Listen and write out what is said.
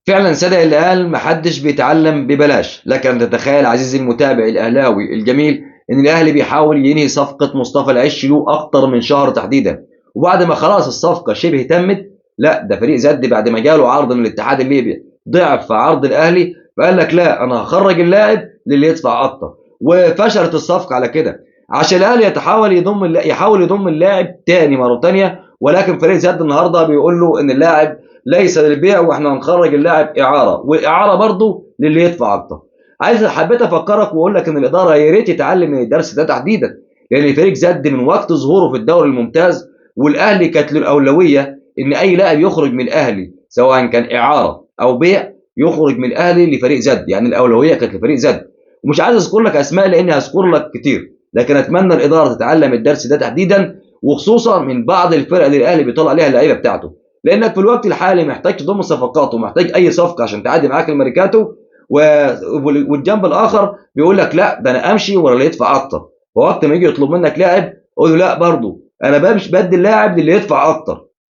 فعلا صدق اللي قال محدش بيتعلم ببلاش. لكن تتخيل عزيزي المتابع الاهلاوي الجميل ان الاهلي بيحاول ينهي صفقه مصطفى العش له اكتر من شهر تحديدا، وبعد ما خلاص الصفقه شبه تمت، لا ده فريق زد بعد ما جاله عرض من الاتحاد الليبي ضعف في عرض الاهلي، فقال لك لا انا هخرج اللاعب للي يدفع اكتر، وفشلت الصفقه على كده. عشان الاهلي يحاول يضم اللاعب تاني مره تانيه، ولكن فريق زد النهارده بيقول له ان اللاعب ليس للبيع واحنا هنخرج اللاعب اعاره، والاعاره برضه للي يدفع اكتر. حبيت افكرك واقول لك ان الاداره يا ريت تتعلم من الدرس ده تحديدا، لان فريق زد من وقت ظهوره في الدوري الممتاز والاهلي كانت له الاولويه ان اي لاعب يخرج من الاهلي سواء كان اعاره او بيع يخرج من الاهلي لفريق زد، يعني الاولويه كانت لفريق زد. ومش عايز اذكر لك اسماء لاني هذكر لك كتير، لكن اتمنى الاداره تتعلم الدرس ده تحديدا، وخصوصا من بعض الفرق اللي الاهلي بيطلع عليها اللعيبه بتاعته، لانك في الوقت الحالي محتاج تضم صفقات ومحتاج اي صفقه عشان تعدي معاك الميركاتو، والجنب الاخر بيقول لك لا ده انا امشي ولا اللي يدفع اكتر. فوقت ما يجي يطلب منك لاعب قول له لا برضه انا بمشي بدي اللاعب للي يدفع اكتر.